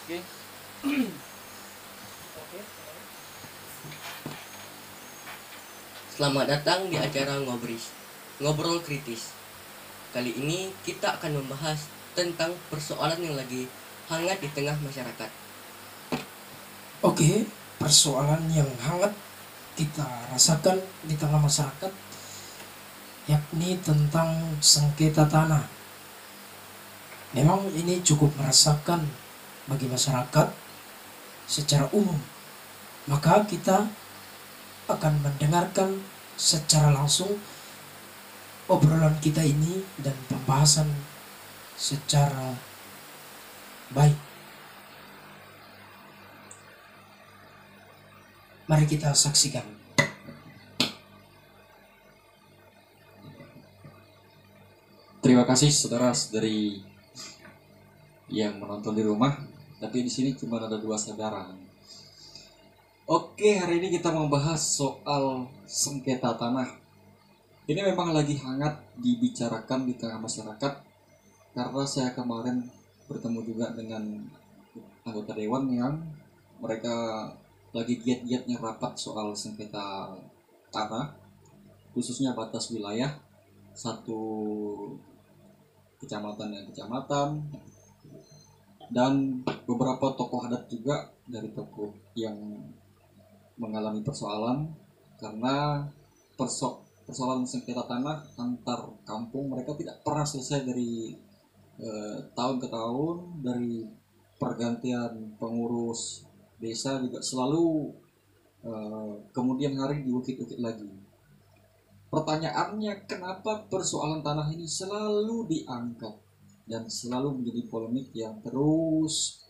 Oke. Selamat datang di acara Ngobris, Ngobrol Kritis. Kali ini kita akan membahas tentang persoalan yang lagi hangat di tengah masyarakat. Oke, persoalan yang hangat kita rasakan di tengah masyarakat yakni tentang sengketa tanah. Memang ini cukup meresahkan bagi masyarakat secara umum. Maka kita akan mendengarkan secara langsung obrolan kita ini dan pembahasan secara baik. Mari kita saksikan. Terima kasih saudara-saudari yang menonton di rumah. Tapi di sini cuma ada 2 saudara. Oke, hari ini kita membahas soal sengketa tanah. Ini memang lagi hangat dibicarakan di tengah masyarakat karena saya kemarin bertemu juga dengan anggota dewan yang mereka lagi giat-giatnya rapat soal sengketa tanah, khususnya batas wilayah satu kecamatan dan kecamatan, dan beberapa tokoh adat juga dari tokoh yang mengalami persoalan karena persoalan sengketa tanah antar kampung mereka tidak pernah selesai dari tahun ke tahun. Dari pergantian pengurus desa juga selalu kemudian hari diukit-ukit lagi. Pertanyaannya, kenapa persoalan tanah ini selalu diangkat dan selalu menjadi polemik yang terus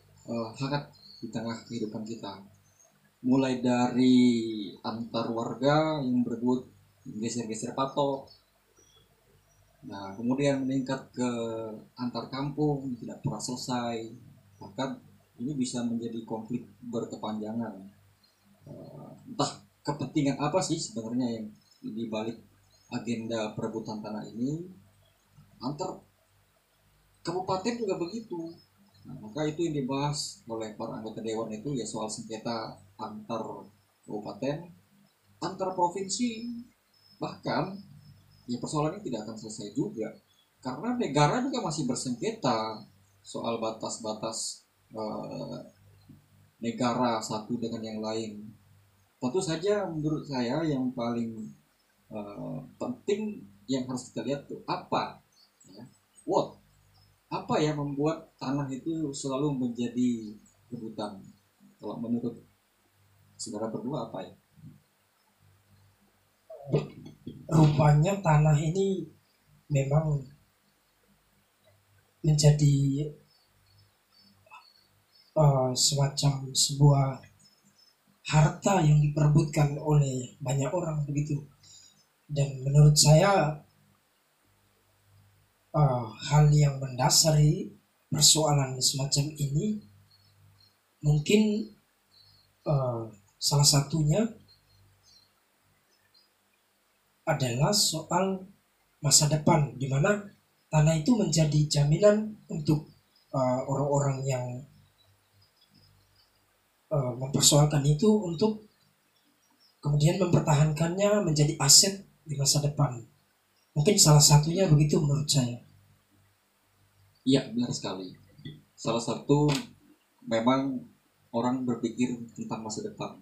hangat di tengah kehidupan kita? Mulai dari antar warga yang berebut geser-geser patok, nah kemudian meningkat ke antar kampung yang tidak pernah selesai, bahkan ini bisa menjadi konflik berkepanjangan. Entah kepentingan apa sih sebenarnya yang dibalik agenda perebutan tanah ini. Antar kabupaten juga begitu. Nah, maka itu yang dibahas oleh para anggota dewan itu ya, soal sengketa antar kabupaten, antar provinsi, bahkan ya persoalan ini tidak akan selesai juga karena negara juga masih bersengketa soal batas-batas negara satu dengan yang lain. Tentu saja menurut saya yang paling penting yang harus kita lihat tuh apa ya, apa yang membuat tanah itu selalu menjadi rebutan. Kalau menurut saudara berdua apa ya? Rupanya tanah ini memang menjadi semacam sebuah harta yang diperebutkan oleh banyak orang begitu. Dan menurut saya hal yang mendasari persoalan semacam ini mungkin salah satunya adalah soal masa depan, di mana tanah itu menjadi jaminan untuk orang-orang yang mempersoalkan itu untuk kemudian mempertahankannya menjadi aset di masa depan. Mungkin salah satunya begitu menurut saya. Iya, benar sekali. Salah satu memang orang berpikir tentang masa depan.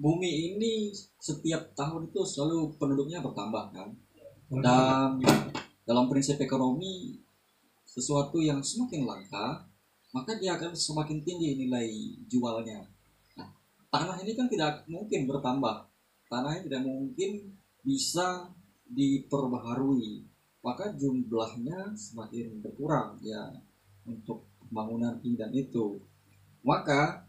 Bumi ini setiap tahun itu selalu penduduknya bertambah kan. Dan dalam prinsip ekonomi, sesuatu yang semakin langka maka dia akan semakin tinggi nilai jualnya. Nah, tanah ini kan tidak mungkin bertambah, tanah ini tidak mungkin bisa diperbaharui, maka jumlahnya semakin berkurang ya untuk pembangunan ini dan itu. Maka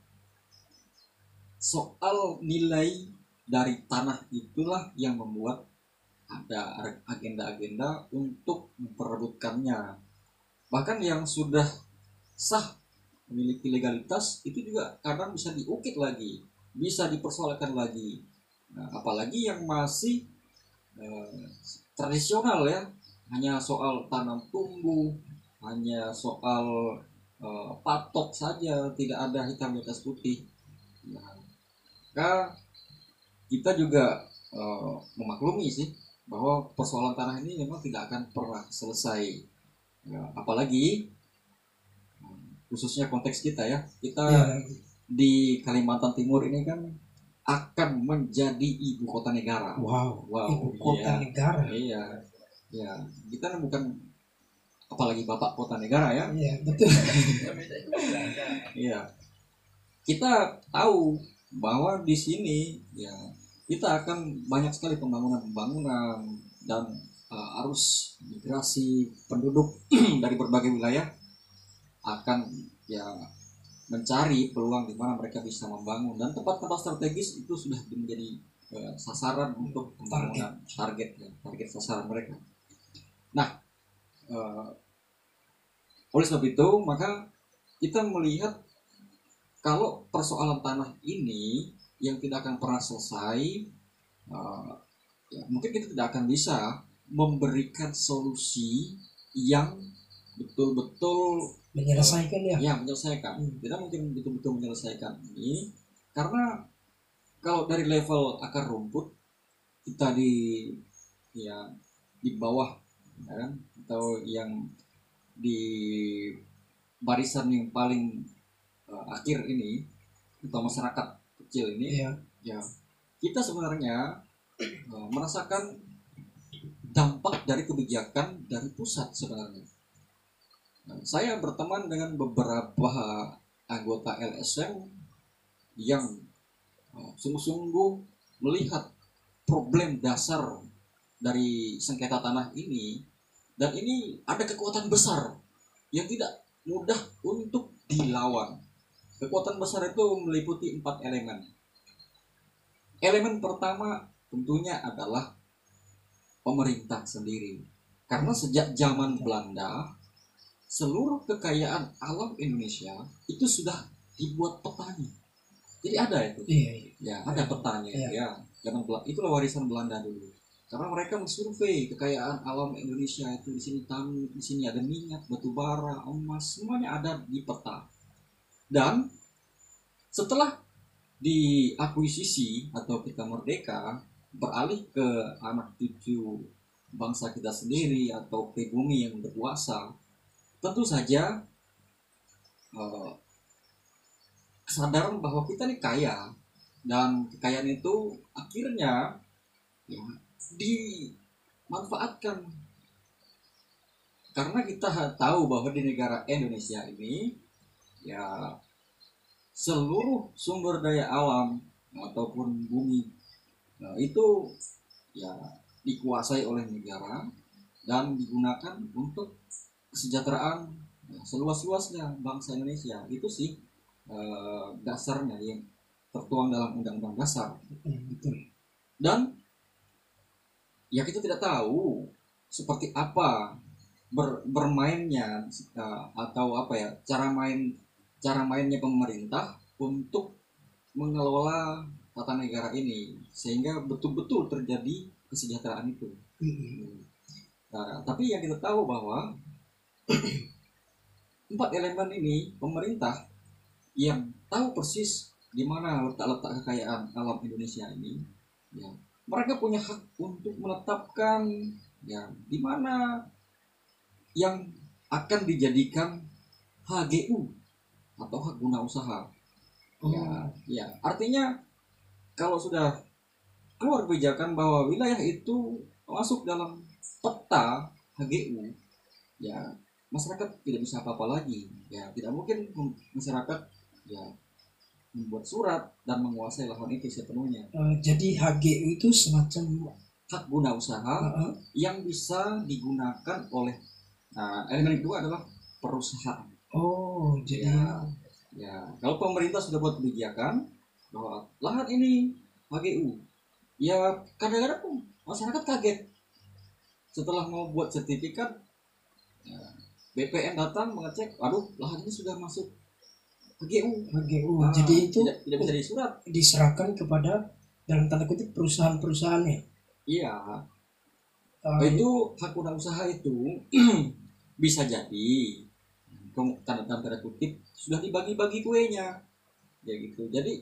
soal nilai dari tanah itulah yang membuat ada agenda-agenda untuk memperebutkannya. Bahkan yang sudah sah memiliki legalitas itu juga kadang bisa diukit lagi, bisa dipersoalkan lagi. Nah, apalagi yang masih tradisional ya, hanya soal tanam tumbuh, hanya soal patok saja, tidak ada hitam di atas putih. Nah, maka kita juga memaklumi sih bahwa persoalan tanah ini memang tidak akan pernah selesai. Ya, apalagi khususnya konteks kita ya, kita Ya, di Kalimantan Timur ini kan akan menjadi ibu kota negara. wow, Wow, ibu kota iya, negara. iya, ya. Kita kan bukan apalagi bapak kota negara ya. Iya, betul. Iya, kita tahu bahwa di sini ya kita akan banyak sekali pembangunan dan arus migrasi penduduk dari berbagai wilayah akan ya mencari peluang di mana mereka bisa membangun, dan tempat-tempat strategis itu sudah menjadi sasaran untuk pembangunan, target sasaran mereka. Nah, oleh sebab itu maka kita melihat kalau persoalan tanah ini yang tidak akan pernah selesai, ya, mungkin kita tidak akan bisa memberikan solusi yang betul-betul Menyelesaikan ya. menyelesaikan. Kita mungkin betul-betul menyelesaikan ini karena kalau dari level akar rumput kita di bawah, ya kan, atau yang di barisan yang paling akhir ini atau masyarakat kecil ini, Iya. ya kita sebenarnya merasakan dampak dari kebijakan dari pusat sebenarnya. Saya berteman dengan beberapa anggota LSM yang sungguh-sungguh melihat problem dasar dari sengketa tanah ini, dan ini ada kekuatan besar yang tidak mudah untuk dilawan. Kekuatan besar itu meliputi 4 elemen. Elemen pertama tentunya adalah pemerintah sendiri, karena sejak zaman Belanda seluruh kekayaan alam Indonesia itu sudah dibuat petanya. Jadi ada itu. Iya. Ya, ada petanya. Iya. Ya, zaman itulah warisan Belanda dulu. Karena mereka mensurvei kekayaan alam Indonesia itu, di sini tanah, di sini ada minyak, batu bara, emas, semuanya ada di peta. Dan setelah diakuisisi atau kita merdeka, beralih ke anak cucu bangsa kita sendiri atau pribumi yang berkuasa, tentu saja kesadaran bahwa kita ini kaya, dan kekayaan itu akhirnya ya dimanfaatkan, karena kita tahu bahwa di negara Indonesia ini ya seluruh sumber daya alam ataupun bumi itu ya dikuasai oleh negara dan digunakan untuk kesejahteraan seluas-luasnya bangsa Indonesia. Itu sih dasarnya yang tertuang dalam Undang-Undang Dasar. Betul. Dan ya kita tidak tahu seperti apa bermainnya atau apa ya cara mainnya pemerintah untuk mengelola tata negara ini sehingga betul-betul terjadi kesejahteraan itu. Nah, tapi yang kita tahu bahwa 4 elemen ini, pemerintah yang tahu persis di mana letak-letak kekayaan alam Indonesia ini, ya, mereka punya hak untuk menetapkan ya di mana yang akan dijadikan HGU atau hak guna usaha. Ya, artinya kalau sudah keluar kebijakan bahwa wilayah itu masuk dalam peta HGU, ya masyarakat tidak bisa apa-apa lagi. Ya tidak mungkin masyarakat ya membuat surat dan menguasai lahan itu sepenuhnya. Jadi HGU itu semacam hak guna usaha yang bisa digunakan oleh elemen kedua adalah perusahaan. Oh, jadi ya kalau pemerintah sudah buat kebijakan bahwa lahan ini HGU, ya kadang-kadang masyarakat kaget setelah mau buat sertifikat, ya, BPN datang mengecek, aduh lahan ini sudah masuk HGU. Jadi itu tidak bisa disurat, diserahkan kepada dalam tanda kutip perusahaan-perusahaannya. Iya. Itu hak guna usaha itu bisa jadi tanda kutip sudah dibagi-bagi kuenya, ya gitu. Jadi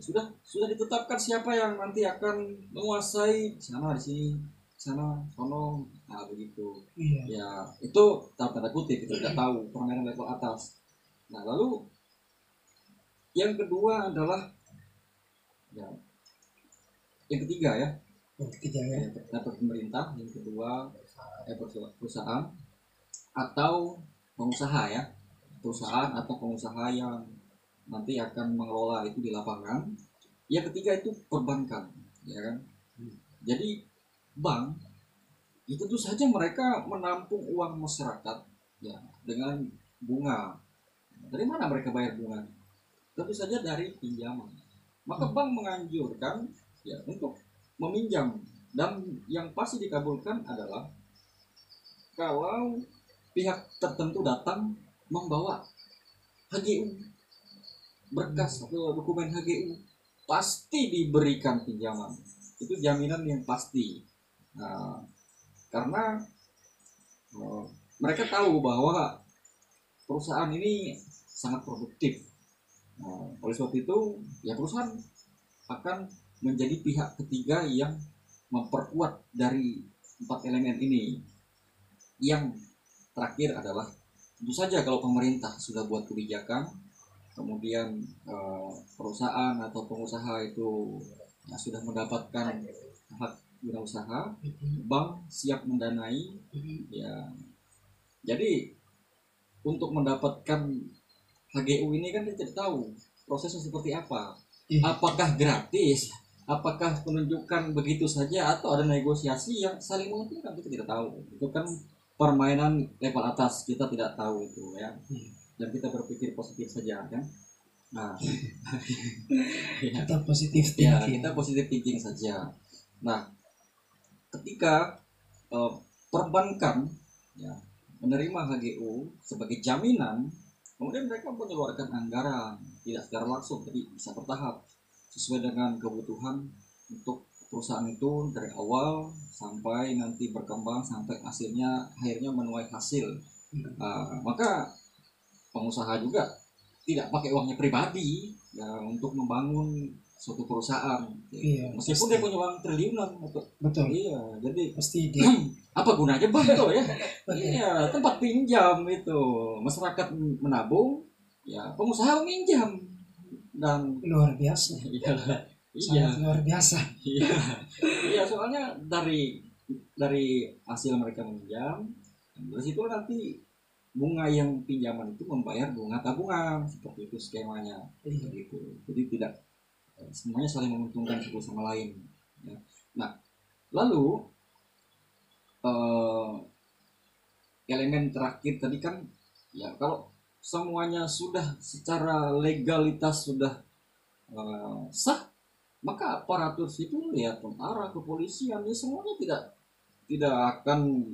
sudah ditetapkan siapa yang nanti akan menguasai di sana, di sini, di sana, sono, nah begitu. Iya. Ya itu tanda kutip, kita tidak tahu permainan level atas. Nah lalu yang kedua adalah ya, yang ketiga ya, Yang ketiga ya. data pemerintah, yang kedua perusahaan atau pengusaha ya, perusahaan atau pengusaha yang nanti akan mengelola itu di lapangan. Yang ketiga itu perbankan, ya kan. Jadi bank itu tentu saja mereka menampung uang masyarakat ya dengan bunga. Dari mana mereka bayar bunga? Tentu saja dari pinjaman. Maka bank menganjurkan ya untuk meminjam, dan yang pasti dikabulkan adalah kalau pihak tertentu datang membawa HGU, berkas atau dokumen HGU, pasti diberikan pinjaman. Itu jaminan yang pasti. Nah, karena mereka tahu bahwa perusahaan ini sangat produktif. Nah, oleh sebab itu ya perusahaan akan menjadi pihak ketiga yang memperkuat dari 4 elemen ini. Yang terakhir adalah tentu saja kalau pemerintah sudah buat kebijakan, kemudian perusahaan atau pengusaha itu ya, sudah mendapatkan hak wirausaha, bank siap mendanai ya. Jadi untuk mendapatkan HGU ini kan kita tidak tahu prosesnya seperti apa. Apakah gratis? Apakah penunjukan begitu saja atau ada negosiasi yang saling menguntungkan? Kita tidak tahu. Itu kan permainan level atas, kita tidak tahu itu ya. Dan kita berpikir positif saja kan. Nah, Kita positif ya, thinking. kita positif thinking saja. Nah, ketika perbankan ya menerima HGU sebagai jaminan, kemudian mereka mengeluarkan anggaran tidak secara langsung, jadi bisa bertahap sesuai dengan kebutuhan untuk perusahaan itu dari awal sampai nanti berkembang sampai akhirnya menuai hasil. Maka pengusaha juga tidak pakai uangnya pribadi ya untuk membangun suatu perusahaan. Iya, Meskipun dia punya uang triliunan, betul. iya, jadi Pasti dia apa gunanya bank tuh ya? Betul. Iya, tempat pinjam itu masyarakat menabung, ya pengusaha meminjam dan luar biasa. iya, Sangat luar biasa. iya, soalnya dari hasil mereka meminjam, dari situ nanti bunga yang pinjaman itu membayar bunga tabungan, seperti itu skemanya, gitu. Jadi tidak semuanya saling menguntungkan satu sama lain. Ya. Nah, lalu elemen terakhir tadi kan ya kalau semuanya sudah secara legalitas sudah sah, maka aparatur sipil ya tentara, kepolisian ya semuanya tidak akan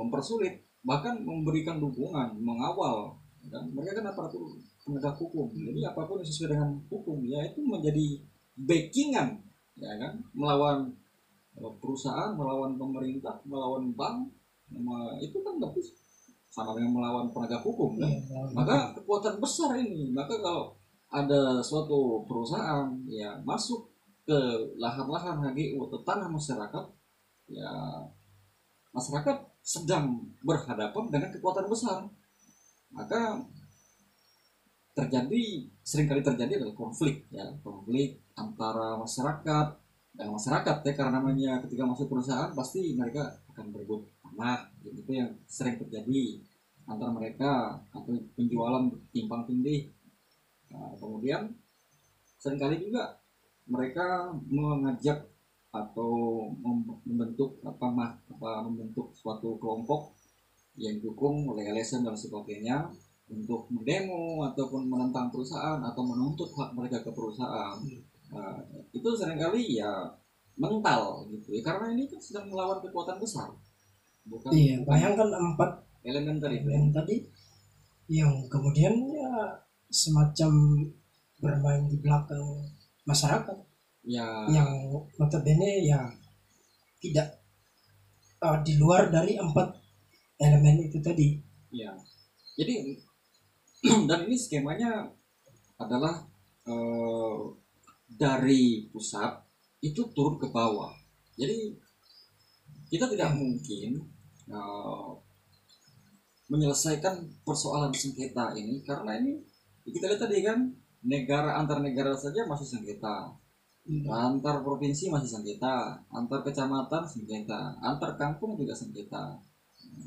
mempersulit, bahkan memberikan dukungan, mengawal. Dan mereka kan aparatur penegak hukum, jadi apapun yang sesuai dengan hukum ya itu menjadi backingan ya kan, melawan perusahaan, melawan pemerintah, melawan bank, itu kan berarti sama dengan melawan penegak hukum kan. Maka kekuatan besar ini. Maka kalau ada suatu perusahaan ya masuk ke lahan-lahan HGU atau tanah masyarakat, ya masyarakat sedang berhadapan dengan kekuatan besar, maka seringkali terjadi adalah konflik antara masyarakat dan masyarakat ya, karena namanya ketika masuk perusahaan pasti mereka akan berebut tanah, itu yang sering terjadi antara mereka atau penjualan timpang tindih. Nah, kemudian seringkali juga mereka mengajak atau membentuk membentuk suatu kelompok yang didukung oleh LSM dan sebagainya untuk mendemo ataupun menentang perusahaan atau menuntut hak mereka ke perusahaan. Itu seringkali ya mental gitu ya, karena ini kan sedang melawan kekuatan besar. Iya, bayangkan 4 elemen tadi yang kemudian ya semacam bermain di belakang masyarakat ya, yang notabene ya tidak di luar dari 4 elemen itu tadi. Ya. Jadi dan ini skemanya adalah eh, dari pusat itu turun ke bawah. Jadi kita tidak mungkin eh, menyelesaikan persoalan sengketa ini, karena ini kita lihat tadi kan, negara antar negara saja masih sengketa, antar provinsi masih sengketa, antar kecamatan sengketa, antar kampung juga sengketa.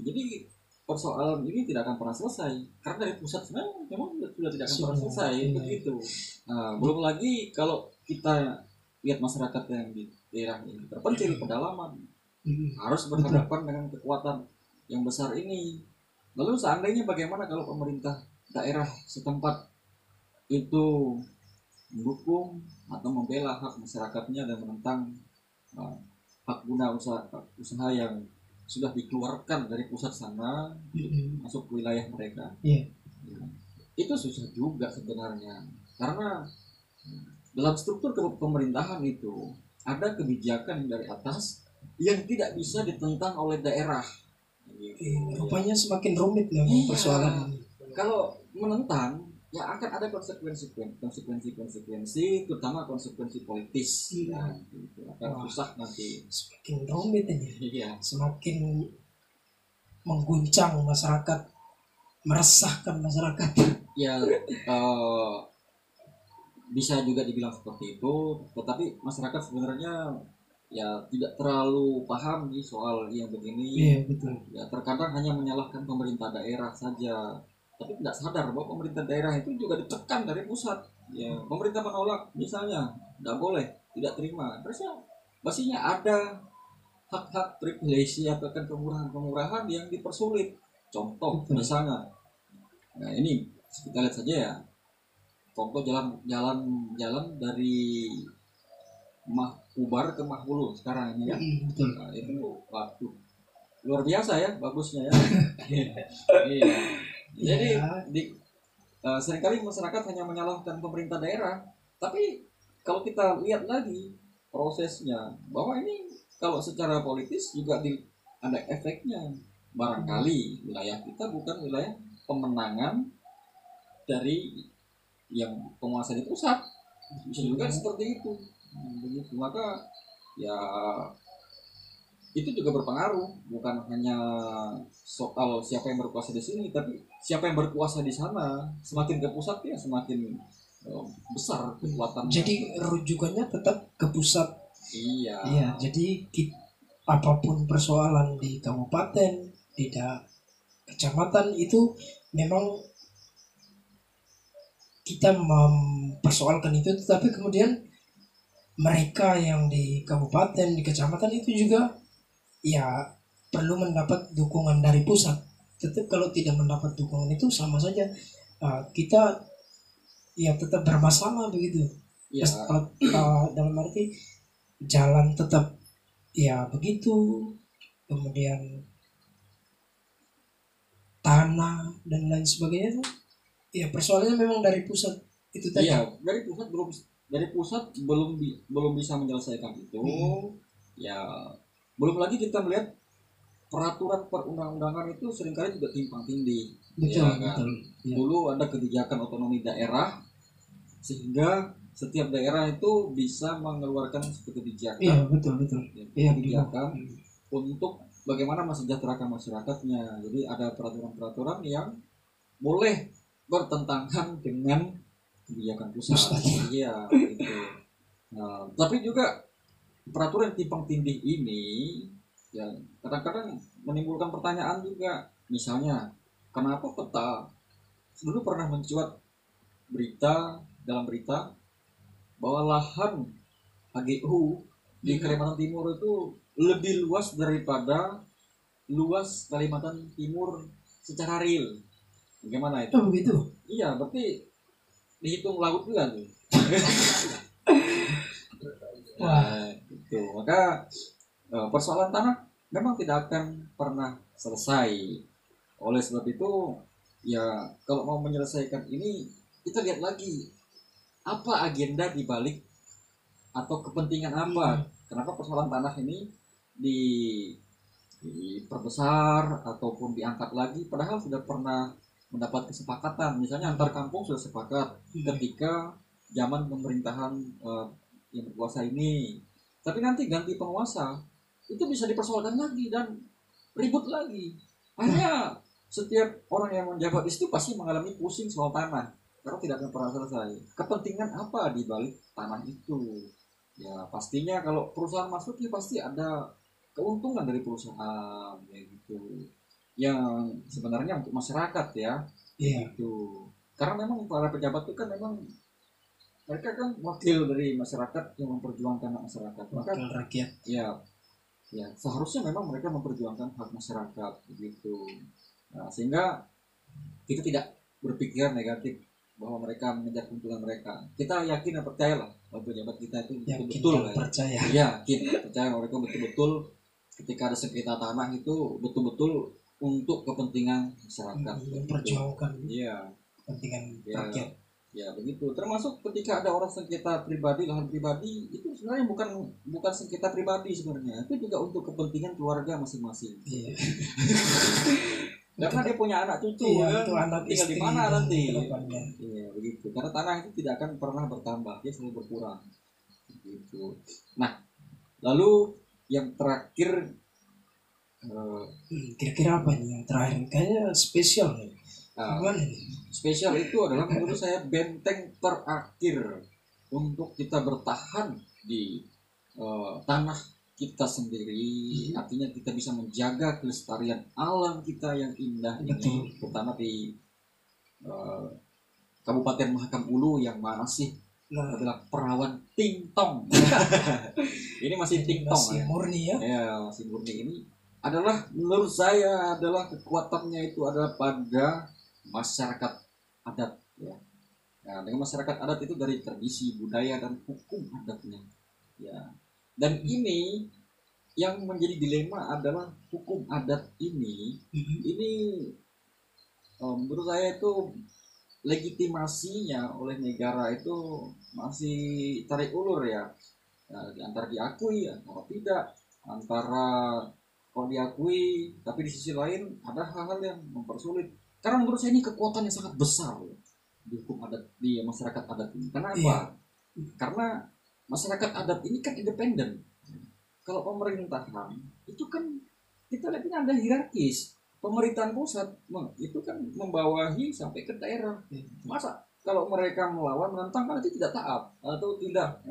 Jadi persoalan ini tidak akan pernah selesai karena dari pusat sebenarnya memang sudah tidak akan pernah selesai begitu. Nah, belum lagi kalau kita lihat masyarakat yang di daerah yang terpencil pedalaman harus berhadapan dengan kekuatan yang besar ini. Lalu seandainya bagaimana kalau pemerintah daerah setempat itu mendukung atau membela hak masyarakatnya dan menentang uh, hak guna usaha yang sudah dikeluarkan dari pusat sana masuk ke wilayah mereka. Iya. Ya, itu susah juga sebenarnya, karena dalam struktur pemerintahan itu ada kebijakan dari atas yang tidak bisa ditentang oleh daerah. Rupanya semakin rumit memang Iya. persoalan ini. Kalau menentang ya akan ada konsekuensi, terutama konsekuensi politis. Iya. Nah, gitu. Akan susah nanti. Semakin rumit ini. Iya. Semakin mengguncang masyarakat, meresahkan masyarakat. Ya bisa juga dibilang seperti itu, tetapi masyarakat sebenarnya ya tidak terlalu paham nih soal yang begini. Iya, betul. Ya terkadang hanya menyalahkan pemerintah daerah saja, tapi tidak sadar bahwa pemerintah daerah itu juga ditekan dari pusat. Ya pemerintah menolak misalnya, tidak boleh, tidak terima, terusnya pastinya ada hak-hak privilege atau kan kemurahan-kemurahan yang dipersulit. Contoh Betul. misalnya, nah ini kita lihat saja ya, contoh jalan dari Ubar ke Mahulu sekarang ini ya. Betul. Nah, itu waktu luar biasa ya bagusnya ya. Iya. Jadi seringkali masyarakat hanya menyalahkan pemerintah daerah, tapi kalau kita lihat lagi prosesnya, bahwa ini kalau secara politis juga ada efeknya. Barangkali wilayah kita bukan wilayah pemenangan dari yang penguasa di pusat, bisa juga seperti itu. Begitu, maka ya itu juga berpengaruh, bukan hanya soal siapa yang berkuasa di sini, tapi siapa yang berkuasa di sana. Semakin ke pusat ya semakin besar kekuatannya. Jadi rujukannya tetap ke pusat. Iya. Iya, jadi apapun persoalan di kabupaten, di kecamatan itu memang kita mempersoalkan itu, tapi kemudian mereka yang di kabupaten, di kecamatan itu juga ya perlu mendapat dukungan dari pusat. Tetap kalau tidak mendapat dukungan itu sama saja kita ya tetap bermasalah begitu. Ya. Dalam arti jalan tetap ya begitu, kemudian tanah dan lain sebagainya. Ya persoalannya memang dari pusat itu tadi. Iya, dari pusat belum bisa menyelesaikan itu. Ya belum lagi kita melihat peraturan perundang-undangan itu seringkali juga timpang tindih. Betul, Ya, kan? betul. Ya. Dulu ada kebijakan otonomi daerah sehingga setiap daerah itu bisa mengeluarkan suatu kebijakan. Iya, betul. Ya, kebijakan untuk bagaimana mensejahterakan masyarakatnya. Jadi ada peraturan-peraturan yang boleh bertentangan dengan kebijakan pusat. Iya, gitu. Nah, tapi juga peraturan timpang tindih ini ya kadang-kadang menimbulkan pertanyaan juga. Misalnya, kenapa peta dulu pernah mencuat dalam berita bahwa lahan HGU di Kalimantan Timur itu lebih luas daripada luas Kalimantan Timur secara real. Bagaimana itu? Oh begitu. Iya, berarti dihitung laut juga tuh. Nah, itu. Maka persoalan tanah memang tidak akan pernah selesai. Oleh sebab itu, ya kalau mau menyelesaikan ini, kita lihat lagi apa agenda dibalik atau kepentingan apa. Kenapa persoalan tanah ini diperbesar ataupun diangkat lagi, padahal sudah pernah mendapat kesepakatan, misalnya antar kampung sudah sepakat ketika zaman pemerintahan yang berkuasa ini, tapi nanti ganti penguasa itu bisa dipersoalkan lagi dan ribut lagi. Akhirnya setiap orang yang menjabat di situ pasti mengalami pusing soal tanah karena tidak akan pernah selesai. Kepentingan apa di balik tanah itu? Ya pastinya kalau perusahaan masuk ya pasti ada keuntungan dari perusahaan ya gitu. Yang sebenarnya untuk masyarakat ya. Iya. Gitu. Karena memang para pejabat itu kan memang mereka kan wakil dari masyarakat yang memperjuangkan hak masyarakat. Maka Wakil rakyat. ya seharusnya memang mereka memperjuangkan hak masyarakat begitu. Nah, sehingga kita tidak berpikir negatif bahwa mereka mengejar keuntungan mereka. Kita yakin dan percayalah bahwa pejabat kita itu betul-betul dan percaya. Yakin percaya mereka betul-betul ketika ada sengketa tanah itu betul-betul untuk kepentingan masyarakat. Memperjuangkan kepentingan rakyat. Ya begitu. Termasuk ketika ada orang sengketa pribadi, lahan pribadi, itu sebenarnya bukan sengketa pribadi sebenarnya. Itu juga untuk kepentingan keluarga masing-masing. Iya. Karena dia punya anak cucu kan, anak tinggal di mana nanti. Iya begitu. Karena tanah itu tidak akan pernah bertambah, dia selalu berkurang. Gitu. Nah, lalu yang terakhir kira-kira apa nih yang terakhir? Kayaknya spesial nih. Gimana nih? Spesial itu adalah menurut saya benteng terakhir untuk kita bertahan di tanah kita sendiri. Artinya kita bisa menjaga kelestarian alam kita yang indah ini, terutama di Kabupaten Mahakam Ulu yang masih adalah perawan tingtong. Ini masih tingtong, masih murni ya. Ya, masih murni. Ini adalah menurut saya adalah kekuatannya itu adalah pada masyarakat adat ya. Nah, dengan masyarakat adat itu dari tradisi, budaya dan hukum adatnya. Ya. Dan ini yang menjadi dilema adalah hukum adat ini menurut saya itu legitimasinya oleh negara itu masih tarik ulur ya. Antara diakui atau tidak, antara kalau diakui tapi di sisi lain ada hal-hal yang mempersulit. Karena menurut saya ini kekuatan yang sangat besar ya, di hukum adat, di masyarakat adat ini. Kenapa? Iya. Karena masyarakat adat ini kan independen. Kalau pemerintahan itu kan kita lihat ini ada hierarkis. Pemerintahan pusat itu kan membawahi sampai ke daerah. Masa kalau mereka melawan, menentang kan itu tidak taat atau tidak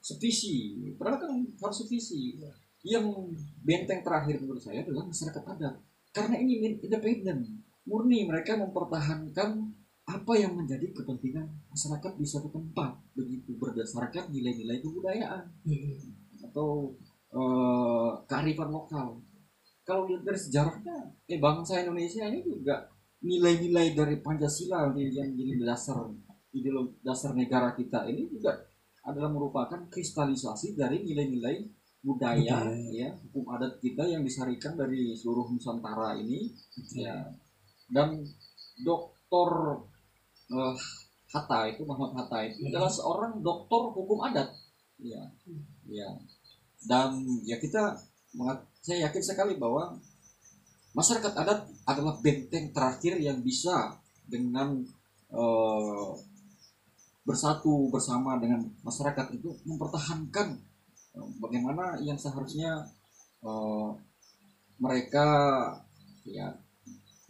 sevisi. Padahal kan harus sevisi. Yang benteng terakhir menurut saya adalah masyarakat adat. Karena ini independen. Murni mereka mempertahankan apa yang menjadi kepentingan masyarakat di suatu tempat begitu berdasarkan nilai-nilai kebudayaan atau kearifan lokal. Kalau lihat dari sejarahnya bangsa Indonesia ini juga nilai-nilai dari Pancasila yang jadi dasar negara kita ini juga adalah merupakan kristalisasi dari nilai-nilai budaya ya, hukum adat kita yang disarikan dari seluruh Nusantara ini ya. Dan Dr. Hatta itu Muhammad Hatta itu adalah seorang doktor hukum adat ya. Dan ya saya yakin sekali bahwa masyarakat adat adalah benteng terakhir yang bisa dengan bersatu bersama dengan masyarakat itu mempertahankan bagaimana yang seharusnya mereka ya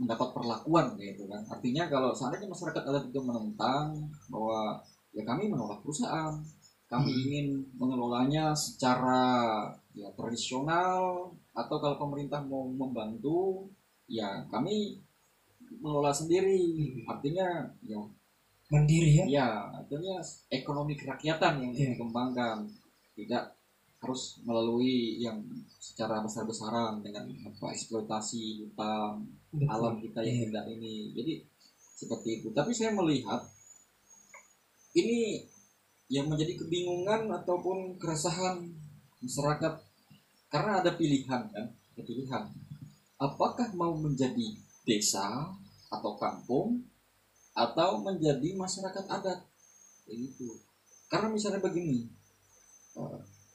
mendapat perlakuan gitu kan. Artinya kalau seandainya masyarakat adat itu menentang bahwa ya kami menolak perusahaan, kami ingin mengelolanya secara ya tradisional, atau kalau pemerintah mau membantu ya kami mengelola sendiri. Artinya ya mandiri ya. Ya, artinya ekonomi kerakyatan yang dikembangkan, tidak harus melalui yang secara besar-besaran dengan eksploitasi hutan alam kita yang indah ini. Jadi seperti itu. Tapi saya melihat ini yang menjadi kebingungan ataupun keresahan masyarakat karena ada pilihan kan, apakah mau menjadi desa atau kampung atau menjadi masyarakat adat begitu. Karena misalnya begini,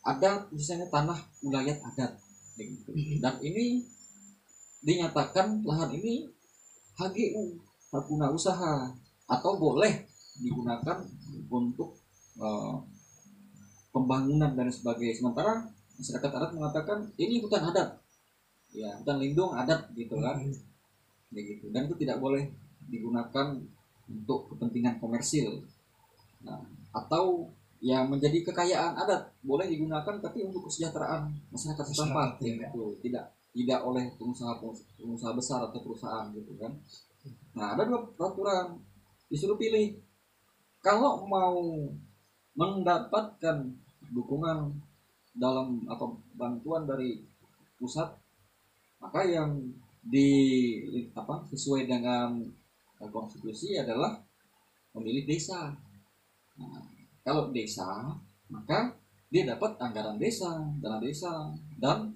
ada misalnya tanah wilayah adat begitu. Dan ini dinyatakan lahan ini HGU hak guna usaha atau boleh digunakan untuk eh, pembangunan dan sebagainya. Sementara masyarakat adat mengatakan ini hutan adat, ya hutan lindung adat gitu kan, kayak gitu. Dan itu tidak boleh digunakan untuk kepentingan komersil. Nah, atau yang menjadi kekayaan adat boleh digunakan tapi untuk kesejahteraan masyarakat setempat, gitu. Tidak oleh pengusaha besar atau perusahaan gitu kan. Nah, ada dua peraturan, disuruh pilih kalau mau mendapatkan dukungan dalam atau bantuan dari pusat, maka yang di sesuai dengan konstitusi adalah memilih desa. Nah, kalau desa maka dia dapat anggaran desa, dana desa, dan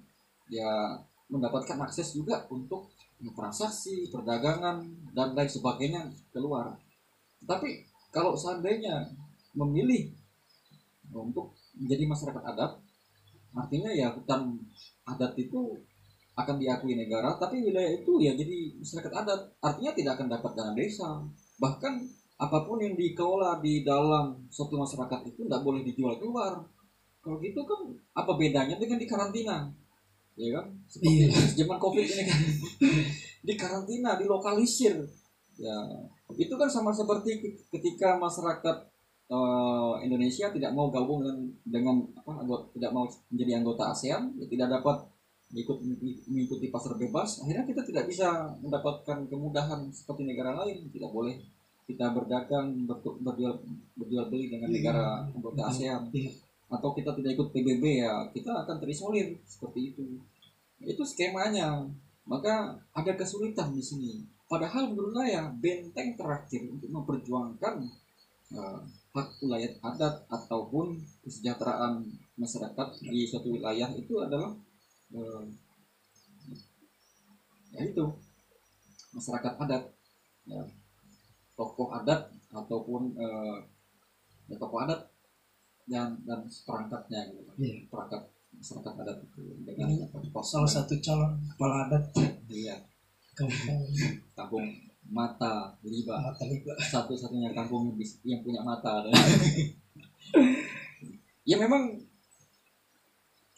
ya mendapatkan akses juga untuk transaksi, perdagangan dan lain sebagainya keluar. Tapi kalau seandainya memilih untuk menjadi masyarakat adat, artinya ya hutan adat itu akan diakui negara, tapi wilayah itu ya jadi masyarakat adat, artinya tidak akan dapat dana desa. Bahkan apapun yang dikelola di dalam suatu masyarakat itu tidak boleh dijual keluar. Kalau gitu kan apa bedanya dengan di karantina, ya kan? Seperti zaman COVID ini kan, di karantina, dilokalisir, ya itu kan sama seperti ketika masyarakat Indonesia tidak mau gabung dengan tidak mau menjadi anggota ASEAN, ya tidak dapat mengikuti pasar bebas, akhirnya kita tidak bisa mendapatkan kemudahan seperti negara lain. Tidak boleh kita berdagang, berjual beli dengan negara anggota ASEAN, atau kita tidak ikut PBB, ya kita akan terisolir seperti itu. Itu skemanya. Maka ada kesulitan di sini. Padahal menurut saya benteng terakhir untuk memperjuangkan hak wilayah adat ataupun kesejahteraan masyarakat di suatu wilayah itu adalah yaitu masyarakat adat, ya, tokoh adat ataupun tokoh adat dan perangkatnya gitu. Perangkat masyarakat adat itu dengan salah satu calon kepala adat kampung Mata Liba. Satu-satunya kampung yang punya mata. Ya memang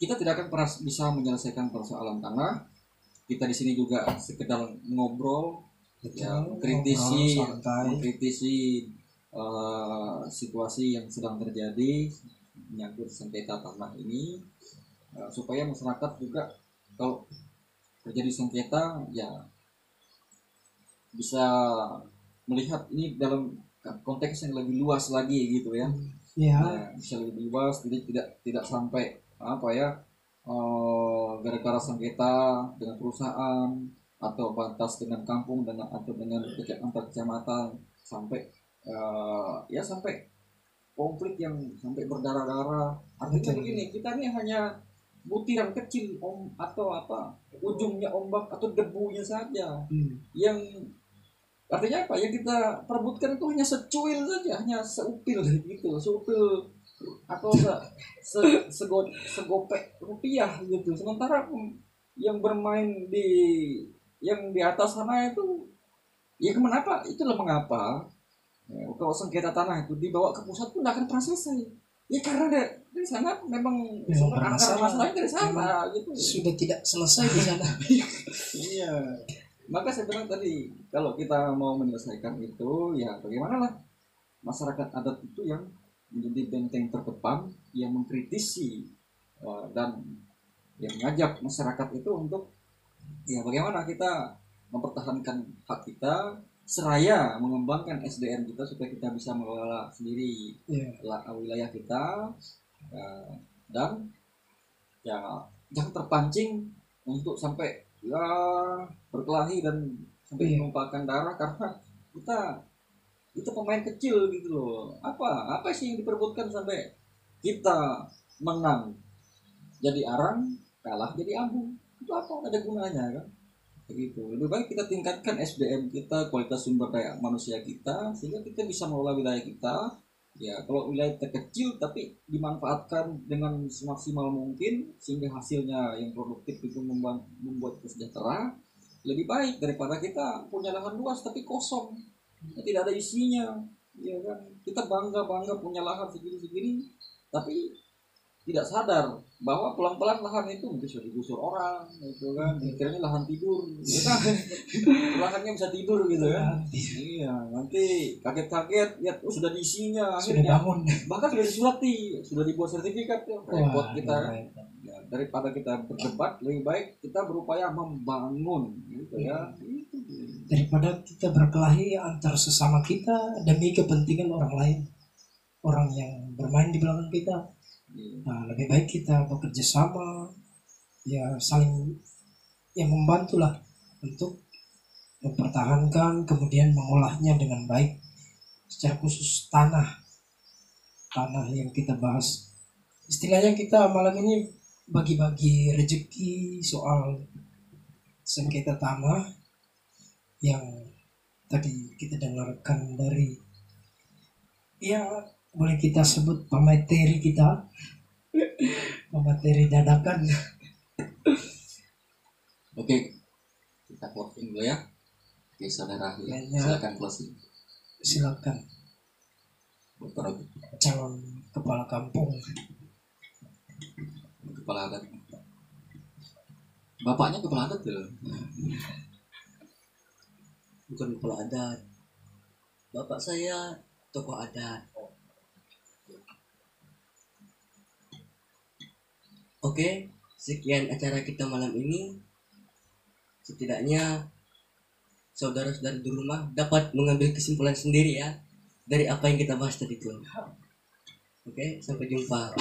kita tidak akan pernah bisa menyelesaikan persoalan tanah. Kita di sini juga sekedar ngobrol, ya, mengkritisi situasi yang sedang terjadi menyangkut sengketa tanah ini, supaya masyarakat juga kalau terjadi sengketa ya bisa melihat ini dalam konteks yang lebih luas lagi gitu ya. Ya, bisa lebih luas, jadi tidak sampai gara-gara sengketa dengan perusahaan atau batas dengan kampung atau dengan antar kecamatan sampai sampai konflik yang sampai berdarah-darah. Artinya begini, kita ini hanya butiran kecil ujungnya ombak atau debunya saja yang artinya apa, yang kita perebutkan itu hanya secuil saja, hanya seupil gitu, seupil atau segopek rupiah gitu. Sementara yang bermain yang di atas sana itu ya kenapa, itulah mengapa ya, kalau sengketa tanah itu dibawa ke pusat pun tidak akan pernah selesai. Ya karena dari sana memang akar masalahnya dari sana gitu. Sudah tidak selesai di sana. Iya. Maka saya bilang tadi, kalau kita mau menyelesaikan itu, ya bagaimana lah masyarakat adat itu yang menjadi benteng terdepan, yang mengkritisi dan yang mengajak masyarakat itu untuk ya bagaimana kita mempertahankan hak kita, seraya mengembangkan SDM kita supaya kita bisa mengelola sendiri wilayah kita, dan ya jangan terpancing untuk sampai ya berkelahi dan sampai menumpahkan darah karena kita pemain kecil gitu loh. Apa sih yang diperebutkan sampai kita menang jadi arang, kalah jadi ambung? Itu apa, ada gunanya kan? Begitu. Lebih baik kita tingkatkan SDM kita, kualitas sumber daya manusia kita, sehingga kita bisa mengelola wilayah kita. Ya kalau wilayah terkecil tapi dimanfaatkan dengan semaksimal mungkin sehingga hasilnya yang produktif itu membuat kesejahteraan, lebih baik daripada kita punya lahan luas tapi kosong. tidak ada isinya, ya kan? Kita bangga punya lahan segini, tapi tidak sadar bahwa pelan-pelan lahan itu mungkin sudah digusur orang, gitu kan? Mikirnya lahan tidur, ya kan? Lahannya bisa tidur gitu kan? Iya, nanti kaget-kaget lihat sudah diisinya, Sudah akhirnya bangun. bahkan sudah disurati, sudah dibuat sertifikat ya, repot kita kan? repot. Ya, daripada kita berdebat lebih baik kita berupaya membangun, gitu ya. Itu. Daripada kita berkelahi antar sesama kita demi kepentingan orang lain, orang yang bermain di belakang kita. Nah, lebih baik kita bekerja sama, ya saling yang membantulah untuk mempertahankan kemudian mengolahnya dengan baik. Secara khusus tanah yang kita bahas, istilahnya kita malam ini bagi-bagi rezeki soal sengketa tanah yang tadi kita dengarkan dari, ya boleh kita sebut pemateri kita, pemateri dadakan. Oke, kita closing dulu ya. Oke, saudara, silakan closing. Silakan calon kepala kampung, kepala adat. Bapaknya kepala adat ya? Bukan kepala adat, bapak saya tokoh adat. Oke, sekian acara kita malam ini. Setidaknya saudara-saudara di rumah dapat mengambil kesimpulan sendiri ya dari apa yang kita bahas tadi itu. Oke, sampai jumpa.